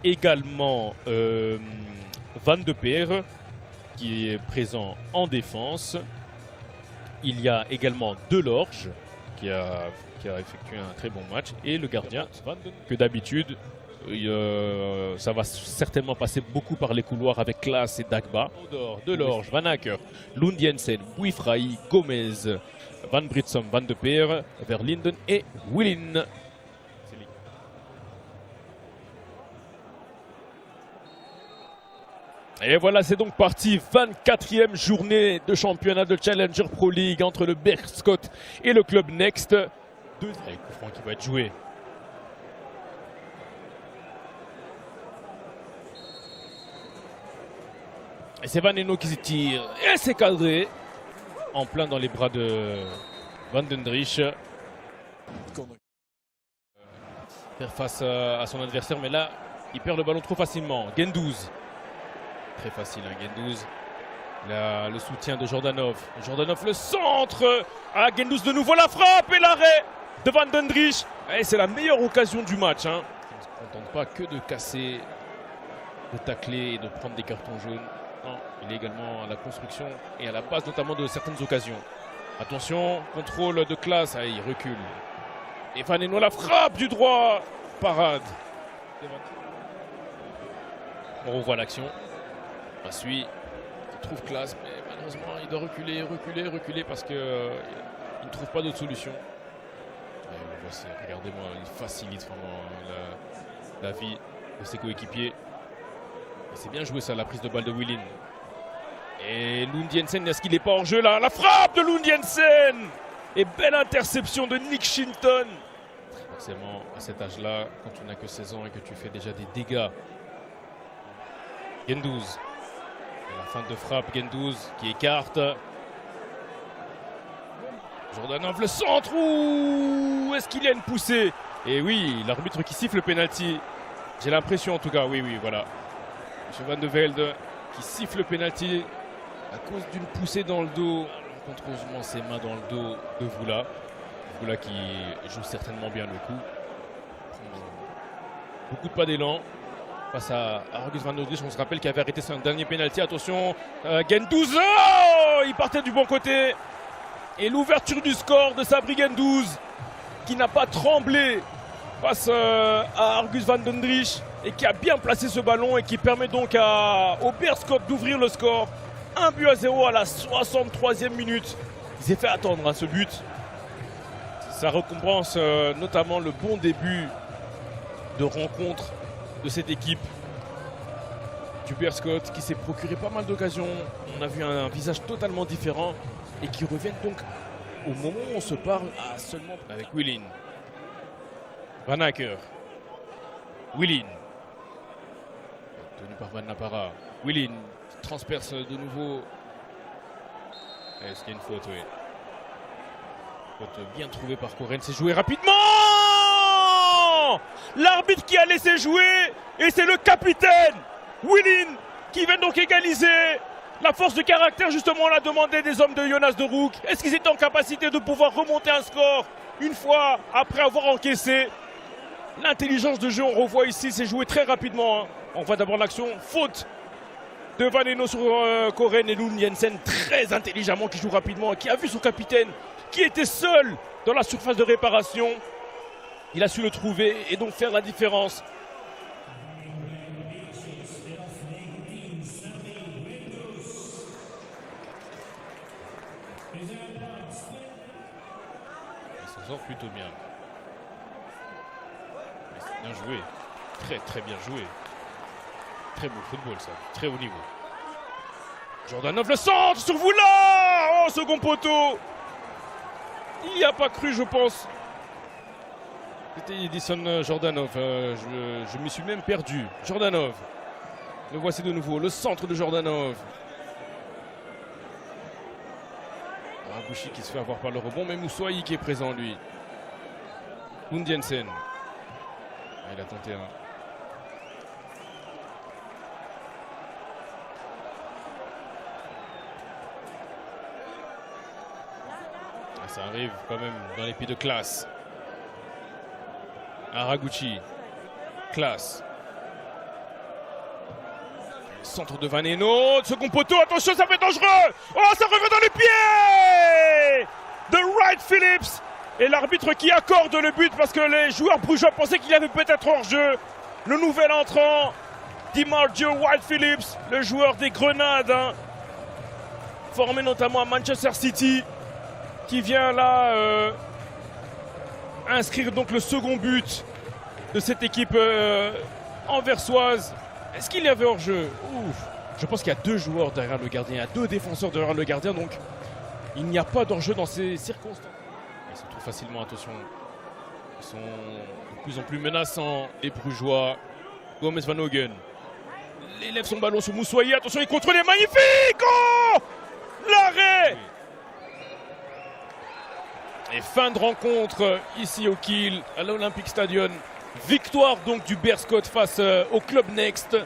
également Van de Peer qui est présent en défense. Il y a également Delorge qui a effectué un très bon match. Et le gardien, que d'habitude, ça va certainement passer beaucoup par les couloirs avec Klaas et Dagba. Delorge, Van Acker, Lund Jensen, Guifraï, Gomez, Van Britsom, Van de Peer, Verlinden et Willin. Et voilà, c'est donc parti, 24e journée de championnat de Challenger Pro League entre le Beerscot et le club Next. Et coup franc qui va être joué. Et c'est Van Eno qui se tire. Et c'est cadré. En plein dans les bras de Van Dendrich. Faire face à son adversaire, mais là, il perd le ballon trop facilement. Gendouz. Très facile, hein, Gendouz. Là, le soutien de Jordanov. Jordanov, le centre. Ah, Gendouz de nouveau, la frappe et l'arrêt de Van Dendrich. Et c'est la meilleure occasion du match. Hein. Il ne se contente pas que de casser, de tacler et de prendre des cartons jaunes. Non, il est également à la construction et à la passe notamment de certaines occasions. Attention, contrôle de Klaas. Ah, il recule. Et Van Eno, la frappe du droit. Parade. On revoit l'action. On suit. Il trouve Klaas, mais malheureusement, il doit reculer parce qu'il ne trouve pas d'autre solution. Regardez-moi, il facilite vraiment la vie de ses coéquipiers. C'est bien joué ça, la prise de balle de Willin. Et Lund Jensen, est-ce qu'il n'est pas hors jeu là? La frappe de Lund Jensen! Et belle interception de Nick Shinton. Forcément, à cet âge-là, quand tu n'as que 16 ans et que tu fais déjà des dégâts. Gendouz. Et la fin de frappe, Gendouz qui écarte. Jordanov, le centre. Ouh, est-ce qu'il y a une poussée? Et oui, l'arbitre qui siffle le penalty. J'ai l'impression en tout cas, oui, voilà. M. Van de Velde qui siffle le penalty à cause d'une poussée dans le dos. Contreusement ses mains dans le dos de Voula. Voula qui joue certainement bien le coup. Beaucoup de pas d'élan face à Argus Van Dendrich. On se rappelle qu'il avait arrêté son dernier penalty. Attention, Gendouz, oh, il partait du bon côté. Et l'ouverture du score de Sabri Gendouz qui n'a pas tremblé face à Argus Van Dendrich et qui a bien placé ce ballon et qui permet donc au Beerscot d'ouvrir le score. 1-0 à la 63e minute. Il s'est fait attendre à ce but. Ça récompense notamment le bon début de rencontre de cette équipe du Beerscot qui s'est procuré pas mal d'occasions. On a vu un visage totalement différent et qui reviennent donc au moment où on se parle à seulement avec Willin. Van Acker. Willin. Tenu par Van Napara. Willin transperce de nouveau. Est-ce qu'il y a une faute? Oui. Faute bien trouvée par Koren. C'est joué rapidement. L'arbitre qui a laissé jouer. Et c'est le capitaine Willin qui vient donc égaliser. La force de caractère, justement, on l'a demandé des hommes de Jonas de Roek. Est-ce qu'ils étaient en capacité de pouvoir remonter un score une fois après avoir encaissé? L'intelligence de jeu, on revoit ici, c'est joué très rapidement. Hein. On voit d'abord l'action, faute de Van Eno sur Koren et Lund Jensen, très intelligemment, qui joue rapidement, qui a vu son capitaine, qui était seul dans la surface de réparation. Il a su le trouver et donc faire la différence. Il s'en sort plutôt bien. C'est bien joué. Très bien joué. Très beau football ça. Très haut niveau. Jordanov le centre sur Voula. Oh, second poteau. Il n'y a pas cru, je pense. C'était Edison Jordanov. Je m'y suis même perdu. Jordanov. Le voici de nouveau. Le centre de Jordanov. Rabouchi qui se fait avoir par le rebond. Mais Moussoaï qui est présent lui. Lund Jensen. Ah, il a tenté un. Ça arrive quand même dans les pieds de Klaas. Haraguchi. Klaas. Centre de Vaneno, second poteau, attention, ça fait dangereux. Oh, ça revient dans les pieds de Wright Phillips. Et l'arbitre qui accorde le but parce que les joueurs brugeois pensaient qu'il y avait peut-être hors-jeu. Le nouvel entrant, DiMaggio Wright Phillips, le joueur des Grenades, hein, formé notamment à Manchester City, qui vient là inscrire donc le second but de cette équipe anversoise. Est-ce qu'il y avait hors-jeu? Je pense qu'il y a deux joueurs derrière le gardien, il y a deux défenseurs derrière le gardien, donc il n'y a pas d'hors-jeu dans ces circonstances. Ils se trouvent facilement, attention. Ils sont de plus en plus menaçants, les Brugeois. Gomez Van Hogen. Il lève son ballon sur Moussoyer, attention, il contrôle, est magnifique. Oh, l'arrêt. Et fin de rencontre ici au Kiel, à l'Olympic Stadium. Victoire donc du Bearscot face au Club Next.